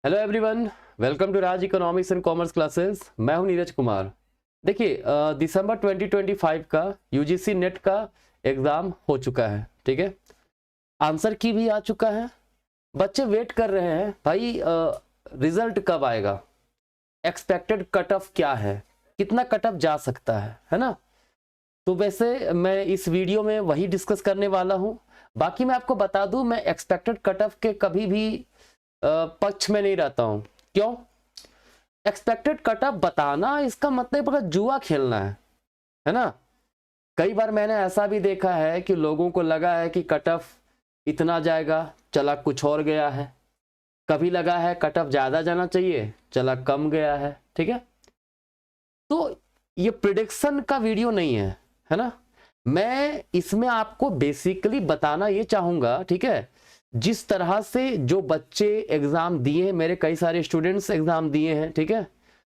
Hello everyone, welcome to Raj Economics and Commerce Classes. मैं हूं नीरज कुमार। देखिए, दिसंबर 2025 का यूजीसी नेट का एग्ज़ाम हो चुका है। ठीक है, आंसर की भी आ चुका है। बच्चे वेट कर रहे हैं भाई, रिजल्ट कब आएगा, एक्सपेक्टेड कट ऑफ क्या है, कितना कट ऑफ जा सकता है ना। तो वैसे मैं इस वीडियो में वही डिस्कस करने वाला हूं। बाकी मैं आपको बता दूं, मैं एक्सपेक्टेड कट ऑफ के कभी भी पक्ष में नहीं रहता हूं। क्यों? एक्सपेक्टेड कट ऑफ बताना इसका मतलब अगर जुआ खेलना है ना। कई बार मैंने ऐसा भी देखा है कि लोगों को लगा है कि कट ऑफ इतना जाएगा, चला कुछ और गया है। कभी लगा है कट ऑफ ज्यादा जाना चाहिए, चला कम गया है। ठीक है, तो ये प्रिडिक्शन का वीडियो नहीं है ना। मैं इसमें आपको बेसिकली बताना ये चाहूंगा, ठीक है, जिस तरह से जो बच्चे एग्जाम दिए हैं, मेरे कई सारे स्टूडेंट्स एग्जाम दिए हैं, ठीक है,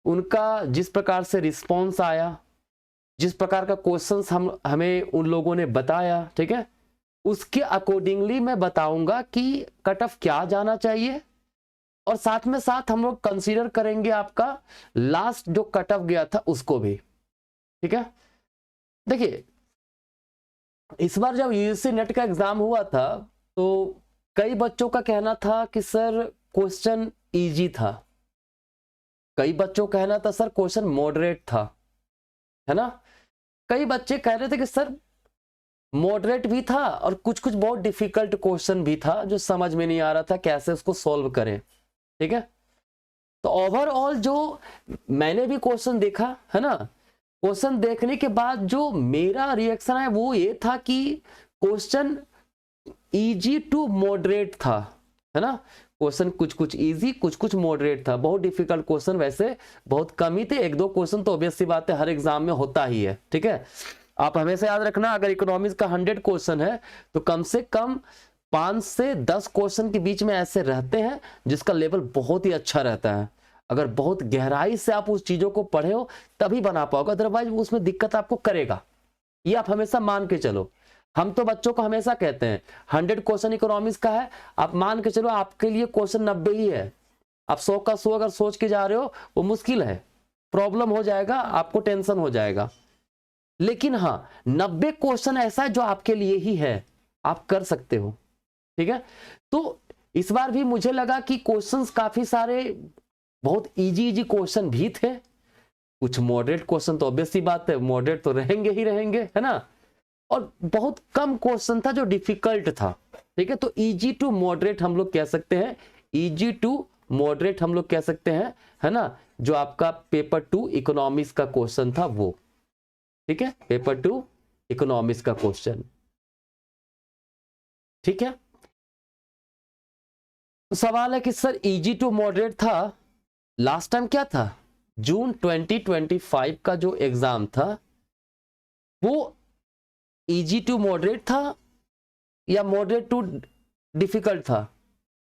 उनका जिस प्रकार से रिस्पॉन्स आया, जिस प्रकार का क्वेश्चंस हमें उन लोगों ने बताया, ठीक है, उसके अकॉर्डिंगली मैं बताऊंगा कि कट ऑफ क्या जाना चाहिए। और साथ में साथ हम लोग कंसीडर करेंगे आपका लास्ट जो कट ऑफ गया था उसको भी। ठीक है, देखिए, इस बार जब यूजीसी नेट का एग्जाम हुआ था तो कई बच्चों का कहना था कि सर क्वेश्चन इजी था, कई बच्चों का कहना था सर क्वेश्चन मॉडरेट था, है ना। कई बच्चे कह रहे थे कि सर मॉडरेट भी था और कुछ कुछ बहुत डिफिकल्ट क्वेश्चन भी था जो समझ में नहीं आ रहा था कैसे उसको सॉल्व करें। ठीक है, तो ओवरऑल जो मैंने भी क्वेश्चन देखा है ना, क्वेश्चन देखने के बाद जो मेरा रिएक्शन है वो ये था कि क्वेश्चन इजी टू मॉडरेट था, है ना। क्वेश्चन कुछ कुछ इजी, कुछ कुछ मॉडरेट था। बहुत डिफिकल्ट क्वेश्चन वैसे बहुत कम ही थे, एक दो क्वेश्चन तो ऑब्वियस सी बात है हर एग्जाम में होता ही है। ठीक है, आप हमेशा याद रखना, अगर इकोनॉमिक्स का 100 क्वेश्चन है तो कम से कम 5 से 10 क्वेश्चन के बीच में ऐसे रहते हैं जिसका लेवल बहुत ही अच्छा रहता है। अगर बहुत गहराई से आप उस चीजों को पढ़े हो तभी बना पाओगे, अदरवाइज उसमें दिक्कत आपको करेगा। ये आप हमेशा मान के चलो। हम तो बच्चों को हमेशा कहते हैं 100 क्वेश्चन इकोनॉमिक्स का है, आप मान के चलो आपके लिए क्वेश्चन 90 ही है। आप 100 का 100 अगर सोच के जा रहे हो वो मुश्किल है, प्रॉब्लम हो जाएगा, आपको टेंशन हो जाएगा। लेकिन हाँ, 90 क्वेश्चन ऐसा है जो आपके लिए ही है, आप कर सकते हो। ठीक है, तो इस बार भी मुझे लगा कि क्वेश्चंस काफी सारे बहुत इजी इजी क्वेश्चन भी थे। कुछ मॉडरेट क्वेश्चन तो ऑब्वियस सी बात है, मॉडरेट तो रहेंगे ही रहेंगे, है ना। और बहुत कम क्वेश्चन था जो डिफिकल्ट था। ठीक है, तो इजी टू मॉडरेट हम लोग कह सकते हैं, इजी टू मॉडरेट हम लोग कह सकते हैं, है ना। जो आपका पेपर 2 इकोनॉमिक्स का क्वेश्चन था वो, ठीक है, पेपर 2 इकोनॉमिक्स का क्वेश्चन। ठीक है, तो सवाल है कि सर इजी टू मॉडरेट था, लास्ट टाइम क्या था, जून 2025 का जो एग्जाम था वो इजी टू मॉडरेट था या मॉडरेट टू डिफिकल्ट था।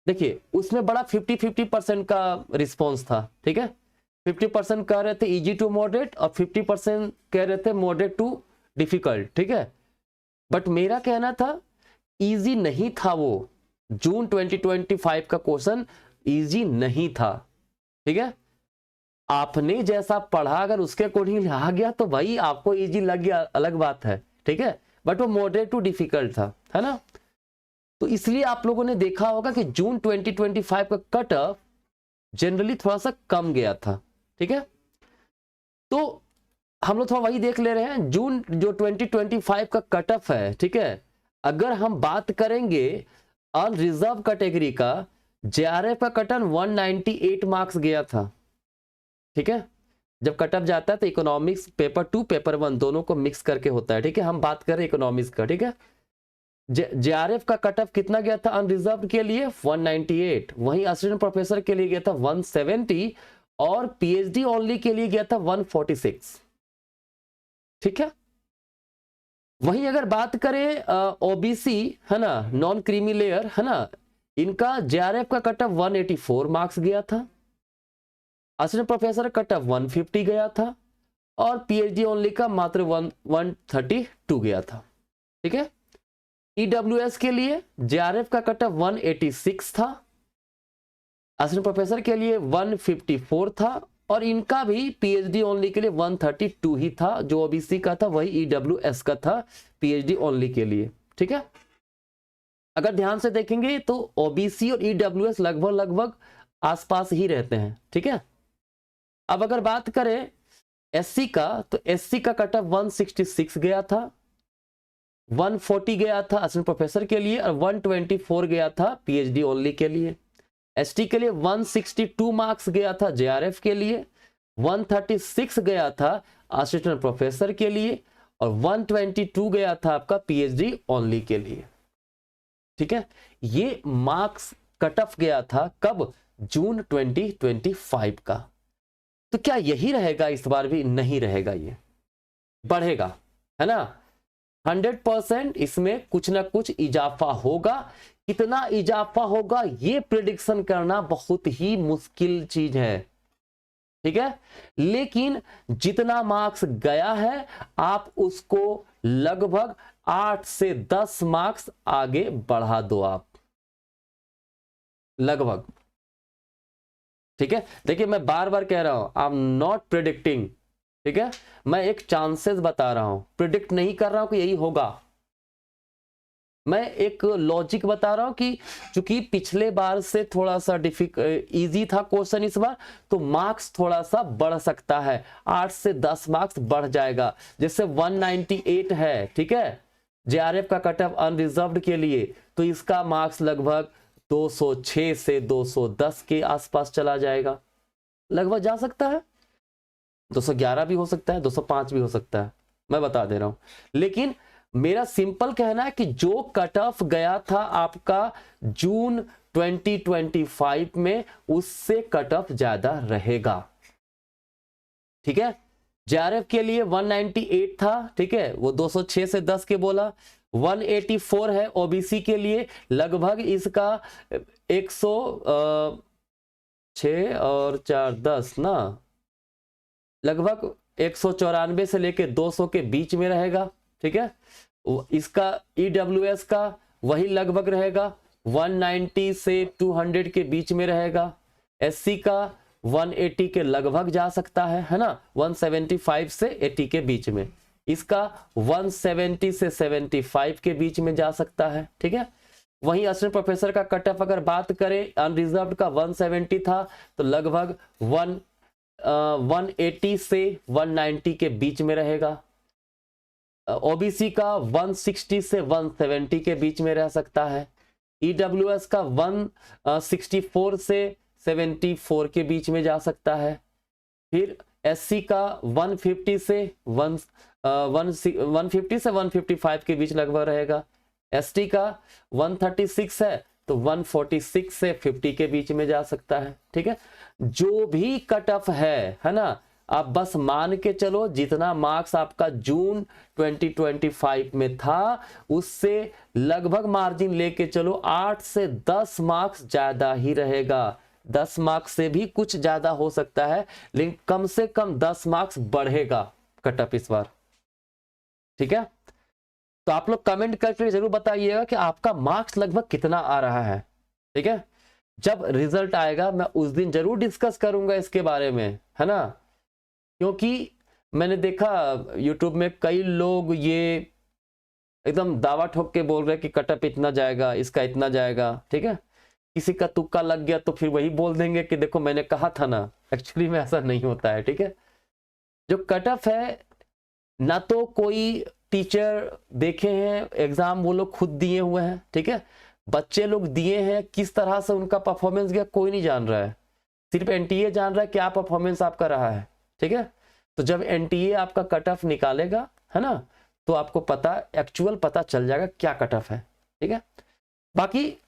देखिए, उसमें बड़ा 50-50% का रिस्पॉन्स था। ठीक है, 50% कह रहे थे इजी टू मॉडरेट और 50% कह रहे थे मॉडरेट टू डिफिकल्ट। ठीक है, बट मेरा कहना था इजी नहीं था वो, जून 2025 का क्वेश्चन इजी नहीं था। ठीक है, आपने जैसा पढ़ा अगर उसके अकॉर्डिंग आ गया तो भाई आपको इजी लग गया, अलग बात है। ठीक है, बट वो मॉडरेट टू डिफिकल्ट था, है ना। तो इसलिए आप लोगों ने देखा होगा कि जून 2025 का कट ऑफ जनरली थोड़ा सा कम गया था। ठीक है, तो हम लोग थोड़ा वही देख ले रहे हैं, जून जो 2025 का कट ऑफ है। ठीक है, अगर हम बात करेंगे ऑन रिजर्व कैटेगरी का, जेआरएफ का कट ऑफ 198 मार्क्स गया था। ठीक है, जब कट ऑफ जाता है तो इकोनॉमिक्स पेपर 2 पेपर 1 दोनों को मिक्स करके होता है। ठीक है, हम बात कर रहे हैं इकोनॉमिक्स का। ठीक है, जेआरएफ का कट ऑफ कितना गया था अनरिजर्व के लिए, 198। वहीं असिस्टेंट प्रोफेसर के लिए गया था 170 और पीएचडी ओनली के लिए गया था 146। ठीक है, वहीं अगर बात करें ओबीसी, है ना, नॉन क्रीमी लेयर, है ना, इनका जेआरएफ का कट ऑफ 184 मार्क्स गया था, असिस्टेंट प्रोफेसर कट ऑफ 150 गया था और पीएचडी ओनली का मात्र 132 गया था। ठीक है, ईडब्ल्यूएस के लिए जेआरएफ का कट ऑफ 186 था, असिस्टेंट प्रोफेसर के लिए 154 था, और इनका भी पीएचडी ओनली के लिए 132 ही था। जो ओबीसी का था वही ईडब्ल्यूएस का था पीएचडी ओनली के लिए, ठीक है। अगर ध्यान से देखेंगे तो ओबीसी और ईडब्ल्यूएस लगभग लगभग आसपास ही रहते हैं, ठीक है। अब अगर बात करें एससी का, तो एससी का कट ऑफ 166 गया था, 140 गया था असिस्टेंट प्रोफेसर के लिए, और 124 गया था पीएचडी ओनली के लिए। एसटी के लिए 162 मार्क्स गया था जेआरएफ के लिए, 136 गया था असिस्टेंट प्रोफेसर के लिए, और 122 गया था आपका पीएचडी ओनली के लिए, ठीक है। ये मार्क्स कट ऑफ गया था कब? जून 2025 का। तो क्या यही रहेगा इस बार भी? नहीं रहेगा, ये बढ़ेगा, है ना। 100% इसमें कुछ ना कुछ इजाफा होगा। कितना इजाफा होगा ये प्रिडिक्शन करना बहुत ही मुश्किल चीज है, ठीक है। लेकिन जितना मार्क्स गया है आप उसको लगभग 8 से 10 मार्क्स आगे बढ़ा दो आप, लगभग, ठीक है। देखिए मैं बार बार कह रहा हूं, आई एम नॉट प्रिडिक्टिंग, ठीक है। मैं एक चांसेस बता रहा हूं, प्रिडिक्ट नहीं कर रहा हूं कि यही होगा। मैं एक लॉजिक बता रहा हूं कि चूंकि पिछले बार से थोड़ा सा इजी था क्वेश्चन इस बार, तो मार्क्स थोड़ा सा बढ़ सकता है, 8 से 10 मार्क्स बढ़ जाएगा। जैसे 198 है, ठीक है, जेआरएफ का कट ऑफ अनरिजर्व्ड के लिए, तो इसका मार्क्स लगभग 206 से 210 के आसपास चला जाएगा, लगभग जा सकता है। 211 भी हो सकता है, 205 भी हो सकता है, मैं बता दे रहा हूं। लेकिन मेरा सिंपल कहना है कि जो कट ऑफ गया था आपका जून 2025 में, उससे कट ऑफ ज्यादा रहेगा, ठीक है। जेआरएफ के लिए 198 था, ठीक है, वो 206 से 10 के बोला। 184 है ओबीसी के लिए, लगभग इसका 106 और 4 10 ना, लगभग 194 से लेके 200 के बीच में रहेगा, ठीक है। इसका ईडब्ल्यूएस का वही लगभग रहेगा, 190 से 200 के बीच में रहेगा। एससी का 180 के लगभग जा सकता है ना, 175 से 80 के बीच में। इसका 170 से 75 के बीच में जा सकता है, ठीक है। वहीं असिस्टेंट प्रोफेसर का कट ऑफ अगर बात करें, अनरिजर्व्ड का 170 था, तो लगभग 180 से 190 के बीच में रहेगा। ओबीसी का 160 से 170 के बीच में रह सकता है। ईडब्ल्यूएस का 164 से 74 के बीच में जा सकता है। फिर एससी का 150 से 155 के बीच लगभग रहेगा। एसटी का 136 है, तो 146 से 50 के बीच में जा सकता है, ठीक है। जो भी कट ऑफ है ना, आप बस मान के चलो जितना मार्क्स आपका जून 2025 में था उससे लगभग मार्जिन लेके चलो 8 से 10 मार्क्स ज्यादा ही रहेगा। 10 मार्क्स से भी कुछ ज्यादा हो सकता है, लेकिन कम से कम 10 मार्क्स बढ़ेगा कट ऑफ इस बार, ठीक है। तो आप लोग कमेंट करके जरूर बताइएगा कि आपका मार्क्स लगभग कितना आ रहा है, ठीक है। जब रिजल्ट आएगा मैं उस दिन जरूर डिस्कस करूंगा इसके बारे में, है ना। क्योंकि मैंने देखा YouTube में कई लोग ये एकदम दावा ठोक के बोल रहे कि कटअप इतना जाएगा, इसका इतना जाएगा, ठीक है। किसी का तुक्का लग गया तो फिर वही बोल देंगे कि देखो मैंने कहा था ना। एक्चुअली में ऐसा नहीं होता है, ठीक है। जो कटअप है ना तो कोई टीचर देखे हैं एग्जाम, वो लोग खुद दिए हुए हैं, ठीक है। बच्चे लोग दिए हैं, किस तरह से उनका परफॉर्मेंस गया कोई नहीं जान रहा है, सिर्फ एनटीए जान रहा है क्या परफॉर्मेंस आपका रहा है, ठीक है। तो जब एनटीए आपका कट ऑफ निकालेगा, है ना, तो आपको पता एक्चुअल पता चल जाएगा क्या कट ऑफ है, ठीक है। बाकी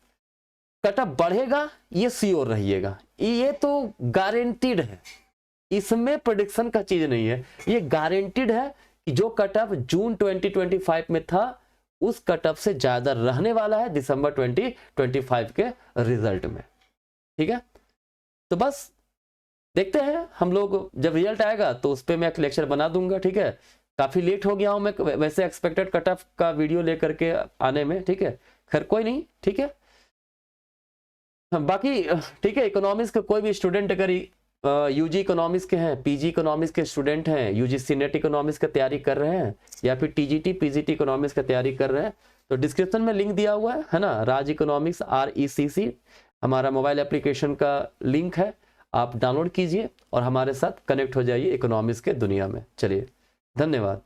कट ऑफ बढ़ेगा ये श्योर रहिएगा, ये तो गारंटीड है, इसमें प्रेडिक्शन का चीज नहीं है, ये गारंटीड है कि जो कट ऑफ जून 2025 में था उस कट ऑफ से ज्यादा रहने वाला है दिसंबर 2025 के रिजल्ट में, ठीक है। तो बस देखते हैं हम लोग, जब रिजल्ट आएगा तो उस पर मैं एक लेक्चर बना दूंगा, ठीक है। काफी लेट हो गया हूं मैं वैसे एक्सपेक्टेड कट ऑफ का वीडियो लेकर के आने में, ठीक है। खैर कोई नहीं, ठीक है। बाकी ठीक है, इकोनॉमिक्स का कोई भी स्टूडेंट अगर यूजी इकोनॉमिक्स के हैं, पीजी इकोनॉमिक्स के स्टूडेंट हैं, यूजीसी नेट इकोनॉमिक्स का तैयारी कर रहे हैं, या फिर टीजीटी पीजीटी इकोनॉमिक्स का तैयारी कर रहे हैं, तो डिस्क्रिप्शन में लिंक दिया हुआ है ना, राज इकोनॉमिक्स RECC हमारा मोबाइल एप्लीकेशन का लिंक है, आप डाउनलोड कीजिए और हमारे साथ कनेक्ट हो जाइए इकोनॉमिक्स के दुनिया में। चलिए, धन्यवाद।